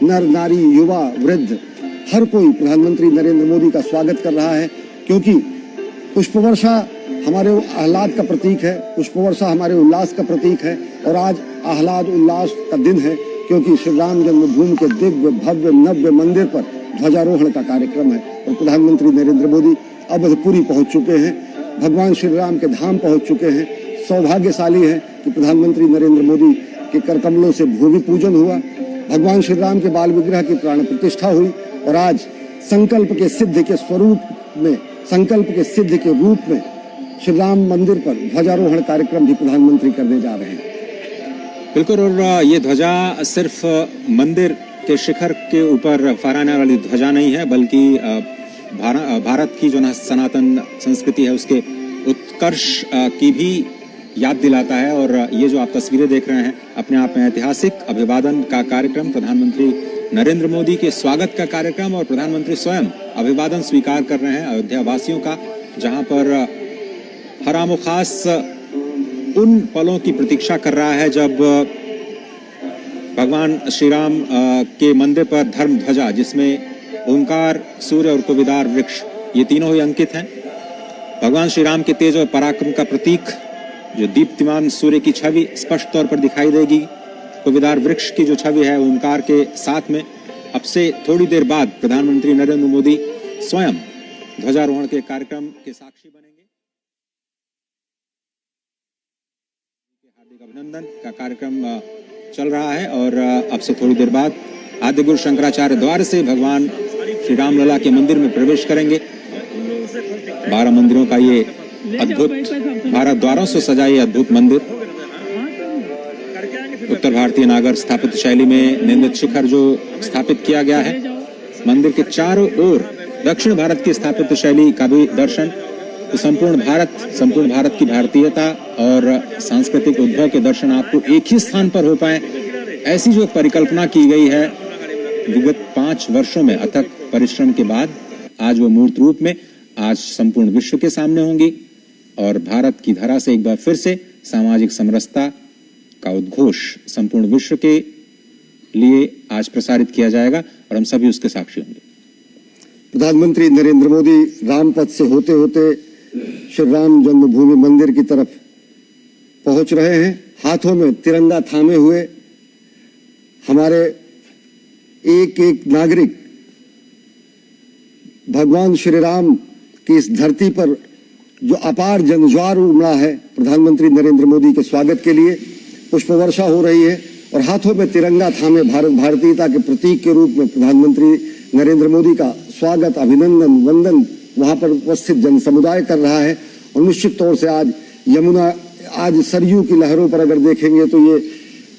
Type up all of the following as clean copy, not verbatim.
नर नारी युवा वृद्ध हर कोई प्रधानमंत्री नरेंद्र मोदी का स्वागत कर रहा है, क्योंकि पुष्प वर्षा हमारे आह्लाद का प्रतीक है, पुष्प वर्षा हमारे उल्लास का प्रतीक है। और आज आह्लाद उल्लास का दिन है, क्योंकि श्री राम जन्मभूमि के दिव्य भव्य नव्य मंदिर पर ध्वजारोहण का कार्यक्रम है और प्रधानमंत्री नरेंद्र मोदी अवधपुरी पहुंच चुके हैं, भगवान श्री राम के धाम पहुंच चुके हैं। सौभाग्यशाली है कि प्रधानमंत्री नरेंद्र मोदी के कर कमलों से भूमि पूजन हुआ, भगवान श्री राम के बाल विग्रह की प्राण प्रतिष्ठा हुई और आज संकल्प के सिद्ध के स्वरूप में, संकल्प के सिद्ध के रूप में श्री राम मंदिर पर ध्वजारोहण कार्यक्रम भी प्रधानमंत्री करने जा रहे हैं। बिल्कुल, और ये ध्वजा सिर्फ मंदिर के शिखर के ऊपर फहराने वाली ध्वजा नहीं है, बल्कि भारत की जो सनातन संस्कृति है उसके उत्कर्ष की भी याद दिलाता है। और ये जो आप तस्वीरें देख रहे हैं अपने आप में ऐतिहासिक अभिवादन का कार्यक्रम, प्रधानमंत्री नरेंद्र मोदी के स्वागत का कार्यक्रम, और प्रधानमंत्री स्वयं अभिवादन स्वीकार कर रहे हैं अयोध्या वासियों का, जहां पर हर आमो खास उन पलों की प्रतीक्षा कर रहा है जब भगवान श्री राम के मंदिर पर धर्म ध्वजा, जिसमें ओंकार, सूर्य और कोविदार वृक्ष, ये तीनों ही अंकित हैं। भगवान श्री राम के तेज और पराक्रम का प्रतीक जो दीप्तिमान सूर्य की छवि स्पष्ट तौर पर दिखाई देगी, कोविदार वृक्ष की जो छवि है ओंकार के साथ में। अब से थोड़ी देर बाद प्रधानमंत्री नरेंद्र मोदी स्वयं ध्वजारोहण के कार्यक्रम के साक्षी बनेंगे। हार्दिक अभिनंदन का कार्यक्रम चल रहा है और अब से थोड़ी देर बाद आद्य गुरु शंकराचार्य द्वार से भगवान श्री राम लला के मंदिर में प्रवेश करेंगे। 12 मंदिरों का ये अद्भुत, भारत द्वारों से सजा ये अद्भुत मंदिर, उत्तर भारतीय नागर स्थापित शैली में निर्मित शिखर जो स्थापित किया गया है। मंदिर के चारों ओर दक्षिण भारत की स्थापित शैली का भी दर्शन, तो संपूर्ण भारत की भारतीयता और सांस्कृतिक उद्भव के दर्शन आपको एक ही स्थान पर हो पाए, ऐसी जो परिकल्पना की गई है विगत 5 वर्षों में अथक परिश्रम के बाद आज वो मूर्त रूप में आज संपूर्ण विश्व के सामने होंगी। और भारत की धरा से एक बार फिर से सामाजिक समरसता का उद्घोष संपूर्ण विश्व के लिए आज प्रसारित किया जाएगा और हम सभी उसके साक्षी होंगे। प्रधानमंत्री नरेंद्र मोदी रामपथ से होते होते श्री राम जन्मभूमि मंदिर की तरफ पहुंच रहे हैं। हाथों में तिरंगा थामे हुए हमारे एक एक नागरिक भगवान श्री राम की इस धरती पर जो अपार जनज्वार उमड़ा है, प्रधानमंत्री नरेंद्र मोदी के स्वागत के लिए पुष्प वर्षा हो रही है और हाथों में तिरंगा थामे भारतीयता के प्रतीक के रूप में प्रधानमंत्री नरेंद्र मोदी का स्वागत, अभिनंदन, वंदन वहां पर उपस्थित जन समुदाय कर रहा है। और निश्चित तौर से आज सरयू की लहरों पर अगर देखेंगे तो ये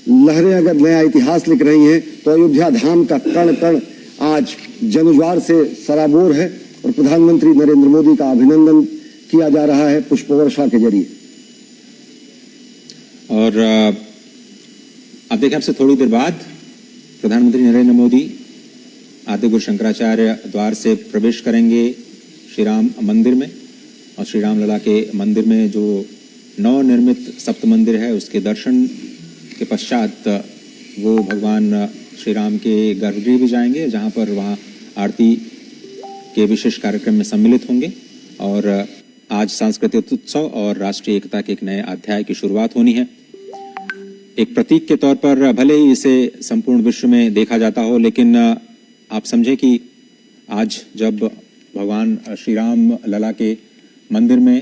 लहरें अगर नया इतिहास लिख रही हैं, तो अयोध्या धाम का कण कण आज जनज्वार से सराबोर है और प्रधानमंत्री नरेंद्र मोदी का अभिनंदन किया जा रहा है पुष्प वर्षा के जरिए। और अब देखें, आपसे थोड़ी देर बाद प्रधानमंत्री नरेंद्र मोदी आद्य गुरु शंकराचार्य द्वार से प्रवेश करेंगे श्री राम मंदिर में, और श्री राम लला के मंदिर में जो नवनिर्मित सप्त मंदिर है उसके दर्शन के पश्चात वो भगवान श्री राम के गर्भगृह भी जाएंगे, जहां पर वहाँ आरती के विशेष कार्यक्रम में सम्मिलित होंगे। और आज सांस्कृतिक उत्सव और राष्ट्रीय एकता के एक नए अध्याय की शुरुआत होनी है। एक प्रतीक के तौर पर भले ही इसे संपूर्ण विश्व में देखा जाता हो, लेकिन आप समझे कि आज जब भगवान श्री राम लला के मंदिर में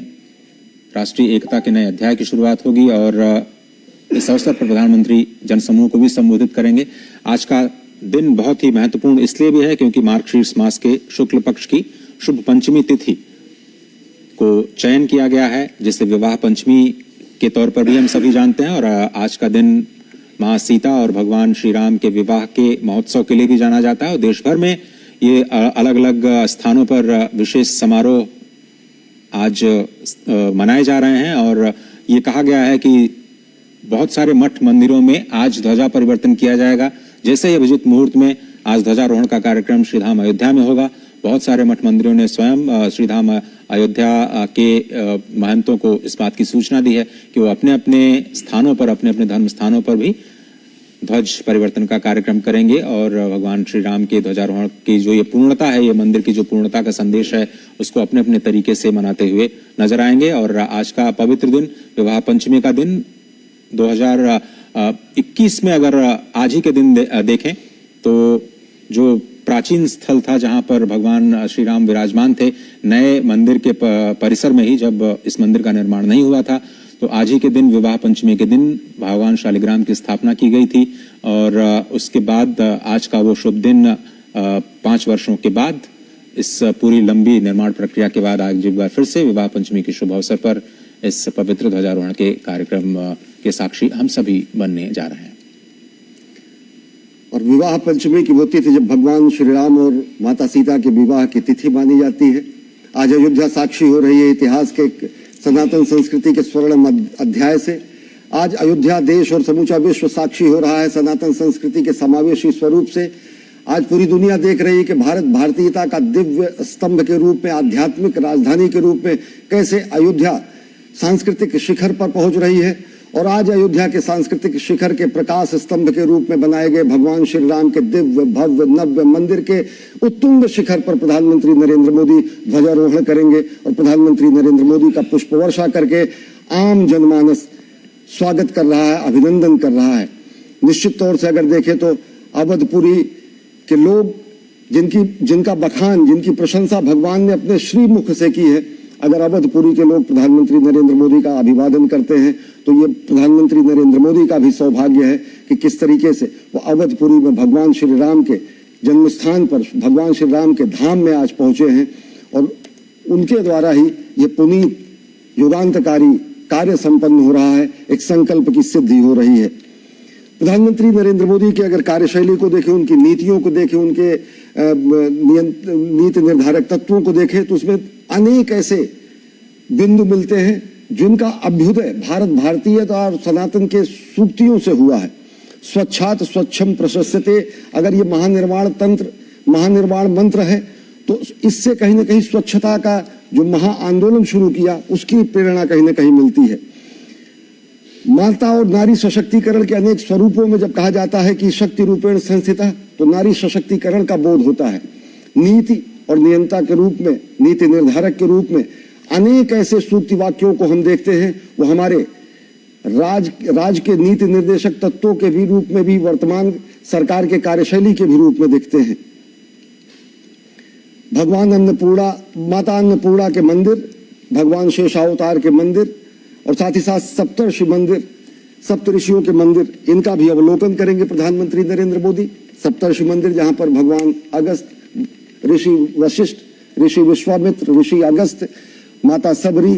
राष्ट्रीय एकता के नए अध्याय की शुरुआत होगी और इस अवसर पर प्रधानमंत्री जनसमूह को भी संबोधित करेंगे। आज का दिन बहुत ही महत्वपूर्ण इसलिए भी है क्योंकि मार्गशीर्ष मास के शुक्ल पक्ष की शुभ पंचमी तिथि को चयन किया गया है, जिसे विवाह पंचमी के तौर पर भी हम सभी जानते हैं। और आज का दिन मां सीता और भगवान श्री राम के विवाह के महोत्सव के लिए भी जाना जाता है और देश भर में ये अलग अलग स्थानों पर विशेष समारोह आज मनाए जा रहे हैं। और ये कहा गया है कि बहुत सारे मठ मंदिरों में आज ध्वजा परिवर्तन किया जाएगा। जैसे ही अभिजीत मुहूर्त में आज ध्वजारोहण का कार्यक्रम श्रीधाम अयोध्या में होगा। बहुत सारे मठ मंदिरों ने स्वयं श्रीधाम अयोध्या के महंतों को इस बात की सूचना दी है कि वो अपने अपने स्थानों पर, अपने अपने धर्म स्थानों पर भी ध्वज परिवर्तन का कार्यक्रम करेंगे और भगवान श्री राम के ध्वजारोहण की जो ये पूर्णता है, ये मंदिर की जो पूर्णता का संदेश है, उसको अपने अपने तरीके से मनाते हुए नजर आएंगे। और आज का पवित्र दिन, विवाह पंचमी का दिन 2021 में अगर आज ही के दिन देखें तो जो प्राचीन स्थल था जहां पर भगवान श्री राम विराजमान थे, नए मंदिर के परिसर में ही जब इस मंदिर का निर्माण नहीं हुआ था, तो आज ही के दिन, विवाह पंचमी के दिन भगवान शालिग्राम की स्थापना की गई थी। और उसके बाद आज का वो शुभ दिन 5 वर्षों के बाद, इस पूरी लंबी निर्माण प्रक्रिया के बाद आज एक बार फिर से विवाह पंचमी के शुभ अवसर पर इस पवित्र ध्वजारोहण के कार्यक्रम के साक्षी हम सभी बनने जा रहे हैं। और विवाह पंचमी की वो तिथि जब भगवान श्री राम और माता सीता के विवाह की तिथि मानी जाती है। आज अयोध्या साक्षी हो रही है इतिहास के सनातन संस्कृति के स्वर्ण अध्याय से। आज अयोध्या देश और समूचा विश्व साक्षी हो रहा है सनातन संस्कृति के समावेशी स्वरूप से। आज पूरी दुनिया देख रही है कि भारत भारतीयता का दिव्य स्तंभ के रूप में, आध्यात्मिक राजधानी के रूप में कैसे अयोध्या सांस्कृतिक शिखर पर पहुंच रही है। और आज अयोध्या के सांस्कृतिक शिखर के प्रकाश स्तंभ के रूप में बनाए गए भगवान श्री राम के दिव्य भव्य नव्य मंदिर के उत्तुंग शिखर पर प्रधानमंत्री नरेंद्र मोदी ध्वजारोहण करेंगे। और प्रधानमंत्री नरेंद्र मोदी का पुष्प वर्षा करके आम जनमानस स्वागत कर रहा है, अभिनंदन कर रहा है। निश्चित तौर से अगर देखें तो अवधपुरी के लोग जिनका बखान, जिनकी प्रशंसा भगवान ने अपने श्रीमुख से की है, अगर अवधपुरी के लोग प्रधानमंत्री नरेंद्र मोदी का अभिवादन करते हैं तो ये प्रधानमंत्री नरेंद्र मोदी का भी सौभाग्य है कि किस तरीके से वो अवधपुरी में भगवान श्री राम के जन्म स्थान पर, भगवान श्री राम के धाम में आज पहुंचे हैं। और उनके द्वारा ही ये पुनीत युगांतकारी कार्य संपन्न हो रहा है, एक संकल्प की सिद्धि हो रही है। प्रधानमंत्री नरेंद्र मोदी की अगर कार्यशैली को देखें, उनकी नीतियों को देखें, उनके नीति निर्धारक तत्वों को देखें तो उसमें अनेक ऐसे बिंदु मिलते हैं जिनका अभ्युदय भारत भारतीयता और सनातन के सूक्तियों से हुआ है। स्वच्छात स्वच्छम प्रशस्यते, अगर ये महानिर्वाण तंत्र, महानिर्वाण मंत्र है तो इससे कहीं ना कहीं स्वच्छता का जो महा आंदोलन शुरू किया उसकी प्रेरणा कहीं ना कहीं मिलती है। माता और नारी सशक्तिकरण के अनेक स्वरूपों में जब कहा जाता है कि शक्ति रूपेण संस्थिता, तो नारी सशक्तिकरण का बोध होता है। नीति और नियंता के रूप में, नीति निर्धारक के रूप में अनेक ऐसे सूक्ति वाक्यों को हम देखते हैं, वो हमारे राज के नीति निर्देशक तत्वों के भी रूप में भी, वर्तमान सरकार के कार्यशैली के भी रूप में दिखते हैं। भगवान अन्नपूर्णा, माता अन्नपूर्णा के मंदिर, भगवान शेषावतार के मंदिर और साथ ही साथ सप्तर्षि मंदिर, सप्तऋषियों के मंदिर, इनका भी अवलोकन करेंगे प्रधानमंत्री नरेंद्र मोदी। सप्तर्षि मंदिर जहां पर भगवान अगस्त, ऋषि वशिष्ठ, ऋषि विश्वामित्र, ऋषि अगस्त, माता सबरी,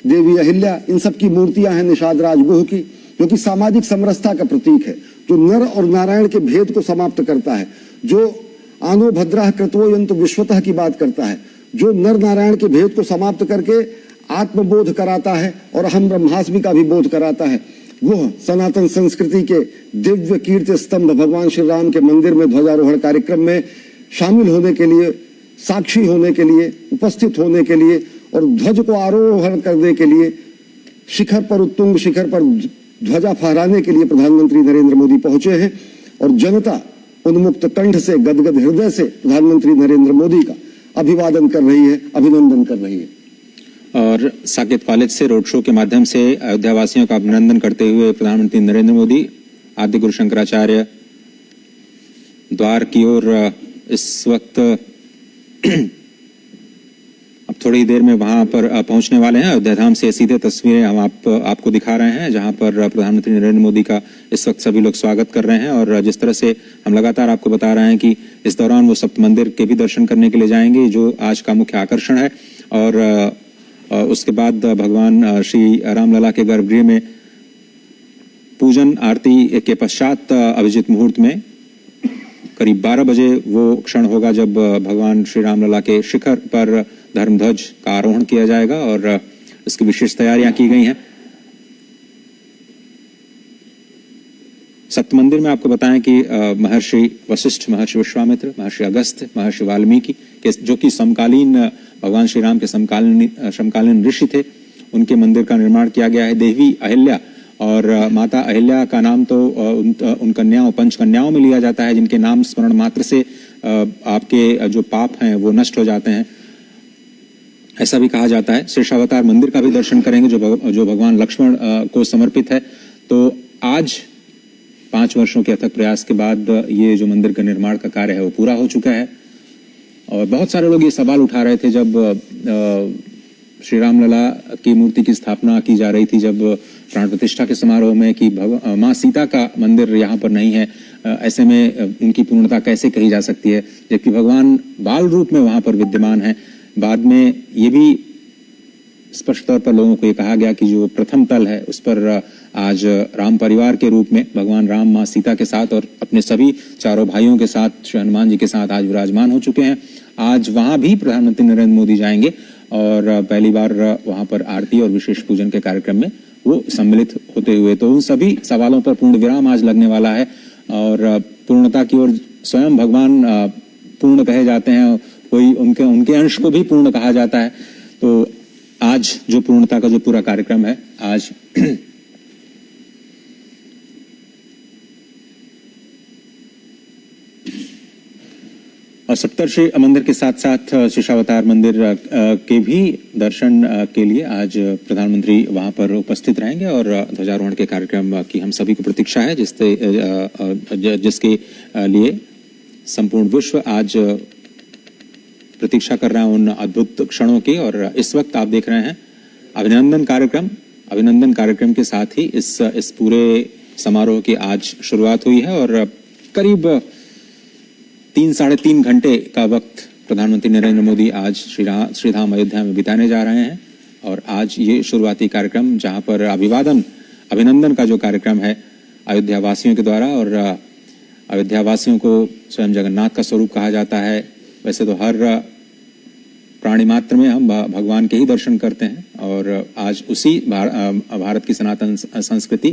देवी अहिल्या, इन सब की मूर्तियां हैं निषाद राजगुह की, जो कि सामाजिक समरसता का प्रतीक है, जो नर और नारायण के भेद को समाप्त करता है, जो आनो भद्रः कृतो यन्तु विश्वतः की बात करता है, जो नर नारायण के भेद को समाप्त करके आत्मबोध कराता है और अहम ब्रह्मास्मि का भी बोध कराता है। वह सनातन संस्कृति के दिव्य कीर्ति स्तंभ भगवान श्री राम के मंदिर में ध्वजारोहण कार्यक्रम में शामिल होने के लिए, साक्षी होने के लिए, उपस्थित होने के लिए और ध्वज को आरोहण करने के लिए, शिखर पर, उत्तुंग शिखर पर ध्वजा फहराने के लिए प्रधानमंत्री नरेंद्र मोदी पहुंचे हैं। और जनता उन्मुक्त कंठ से, गदगद हृदय से प्रधानमंत्री नरेंद्र मोदी का अभिवादन कर रही है, अभिनंदन कर रही है। और साकेत कॉलेज से रोड शो के माध्यम से अयोध्या वासियों का अभिनंदन करते हुए प्रधानमंत्री नरेंद्र मोदी आदि गुरु शंकराचार्य द्वार की ओर इस वक्त अब थोड़ी देर में वहां पर पहुंचने वाले हैं। अयोध्या धाम से सीधे तस्वीरें हम आपको दिखा रहे हैं, जहां पर प्रधानमंत्री नरेंद्र मोदी का इस वक्त सभी लोग स्वागत कर रहे हैं। और जिस तरह से हम लगातार आपको बता रहे हैं कि इस दौरान वो सप्त मंदिर के भी दर्शन करने के लिए जाएंगे, जो आज का मुख्य आकर्षण है। और उसके बाद भगवान श्री रामलला के गर्भगृह में पूजन आरती के पश्चात अभिजित मुहूर्त में करीब 12 बजे वो क्षण होगा जब भगवान श्री रामलला के शिखर पर धर्मध्वज का आरोहण किया जाएगा और इसकी विशेष तैयारियां की गई हैं। सप्त मंदिर में आपको बताएं कि महर्षि वशिष्ठ, महर्षि विश्वामित्र, महर्षि अगस्त्य, महर्षि वाल्मीकि के जो कि समकालीन भगवान श्री राम के समकालीन ऋषि थे, उनके मंदिर का निर्माण किया गया है। देवी अहिल्या और माता अहिल्या का नाम तो उन कन्याओं पंच कन्याओं में लिया जाता है, जिनके नाम स्मरण मात्र से आपके जो पाप हैं वो नष्ट हो जाते हैं, ऐसा भी कहा जाता है। शेषावतार मंदिर का भी दर्शन करेंगे जो भगवान लक्ष्मण को समर्पित है। तो आज 5 वर्षों के अथक प्रयास के बाद ये जो मंदिर का निर्माण का कार्य है वो पूरा हो चुका है। और बहुत सारे लोग ये सवाल उठा रहे थे जब श्री राम लला की मूर्ति की स्थापना की जा रही थी, जब प्राण प्रतिष्ठा के समारोह में, कि माँ सीता का मंदिर यहाँ पर नहीं है, ऐसे में उनकी पूर्णता कैसे कही जा सकती है, जबकि भगवान बाल रूप में वहां पर विद्यमान है। बाद में ये भी स्पष्ट तौर पर लोगों को ये कहा गया कि जो प्रथम तल है उस पर आज राम परिवार के रूप में भगवान राम माँ सीता के साथ और अपने सभी चारों भाइयों के साथ, श्री हनुमान जी के साथ आज विराजमान हो चुके हैं। आज वहां भी प्रधानमंत्री नरेंद्र मोदी जाएंगे और पहली बार वहां पर आरती और विशेष पूजन के कार्यक्रम में वो सम्मिलित होते हुए, तो उन सभी सवालों पर पूर्ण विराम आज लगने वाला है। और पूर्णता की ओर स्वयं भगवान पूर्ण कहे जाते हैं, कोई उनके अंश को भी पूर्ण कहा जाता है। तो आज जो पूर्णता का जो पूरा कार्यक्रम है, आज और सप्तर्षि मंदिर के साथ साथ शेषावतार मंदिर के भी दर्शन के लिए आज प्रधानमंत्री वहां पर उपस्थित रहेंगे और ध्वजारोहण के कार्यक्रम की हम सभी को प्रतीक्षा है, जिसके लिए संपूर्ण विश्व आज प्रतीक्षा कर रहा है उन अद्भुत क्षणों की। और इस वक्त आप देख रहे हैं अभिनंदन कार्यक्रम के साथ ही इस पूरे समारोह की आज शुरुआत हुई है और करीब 3-3.5 घंटे का वक्त प्रधानमंत्री नरेंद्र मोदी आज श्रीधाम अयोध्या में बिताने जा रहे हैं। और आज ये शुरुआती कार्यक्रम जहां पर अभिनंदन का जो कार्यक्रम है अयोध्या वासियों के द्वारा, और अयोध्या वासियों को स्वयं जगन्नाथ का स्वरूप कहा जाता है। वैसे तो हर प्राणी मात्र में हम भगवान के ही दर्शन करते हैं और आज उसी भारत की सनातन संस्कृति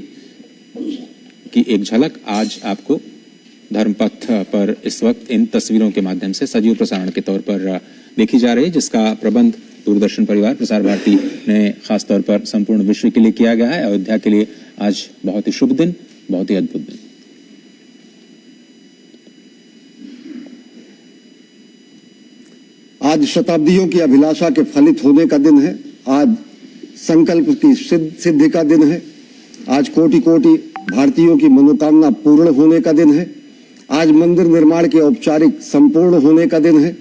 की एक झलक आज आपको धर्मपथ पर इस वक्त इन तस्वीरों के माध्यम से सजीव प्रसारण के तौर पर देखी जा रही है, जिसका प्रबंध दूरदर्शन परिवार प्रसार भारती ने खास तौर पर संपूर्ण विश्व के लिए किया गया है। अयोध्या के लिए आज बहुत ही शुभ दिन, बहुत ही अद्भुत दिन। आज शताब्दियों की अभिलाषा के फलित होने का दिन है, आज संकल्प की सिद्धि का दिन है, आज कोटि कोटि भारतीयों की मनोकामना पूर्ण होने का दिन है, आज मंदिर निर्माण के औपचारिक संपूर्ण होने का दिन है,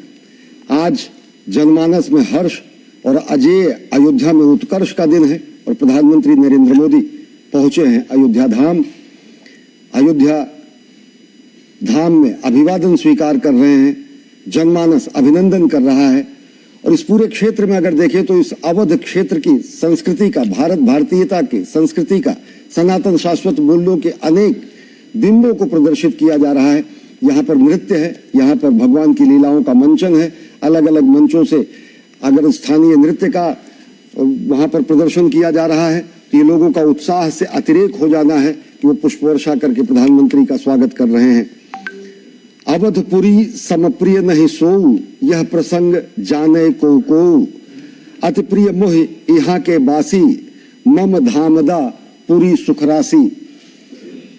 आज जनमानस में हर्ष और अजेय अयोध्या में उत्कर्ष का दिन है। और प्रधानमंत्री नरेंद्र मोदी पहुंचे हैं अयोध्या धाम में अभिवादन स्वीकार कर रहे हैं, जनमानस अभिनंदन कर रहा है। और इस पूरे क्षेत्र में अगर देखें तो इस अवध क्षेत्र की संस्कृति का, भारतीयता की संस्कृति का, सनातन शाश्वत मूल्यों के अनेक बिंबों को प्रदर्शित किया जा रहा है। यहाँ पर नृत्य है, यहाँ पर भगवान की लीलाओं का मंचन है, अलग अलग मंचों से अगर स्थानीय नृत्य का वहां पर प्रदर्शन किया जा रहा है तो ये लोगों का उत्साह से अतिरेक हो जाना है कि वो पुष्प वर्षा करके प्रधानमंत्री का स्वागत कर रहे हैं। अवधपुरी समप्रिय नहीं सोऊ, यह प्रसंग जाने को अति प्रिय मोह यहाँ के बासी, मम धामदा पुरी सुखरासी।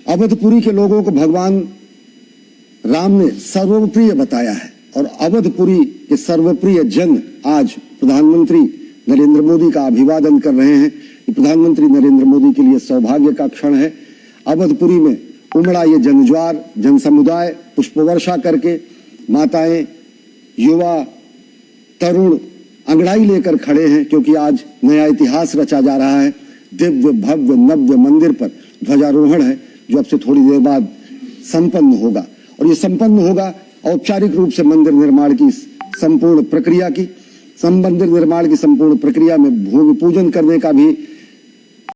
अवधपुरी के लोगों को भगवान राम ने सर्वप्रिय बताया है और अवधपुरी के सर्वप्रिय जन आज प्रधानमंत्री नरेंद्र मोदी का अभिवादन कर रहे हैं। प्रधानमंत्री नरेंद्र मोदी के लिए सौभाग्य का क्षण है। अवधपुरी में उमड़ा ये जनज्वार, जन समुदाय पुष्प वर्षा करके, माताएं, युवा, तरुण अंगड़ाई लेकर खड़े हैं, क्योंकि आज नया इतिहास रचा जा रहा है। दिव्य भव्य नव्य मंदिर पर ध्वजारोहण है जो अब से थोड़ी देर बाद संपन्न होगा और ये संपन्न होगा औपचारिक रूप से मंदिर निर्माण की संपूर्ण प्रक्रिया में भूमि पूजन करने का भी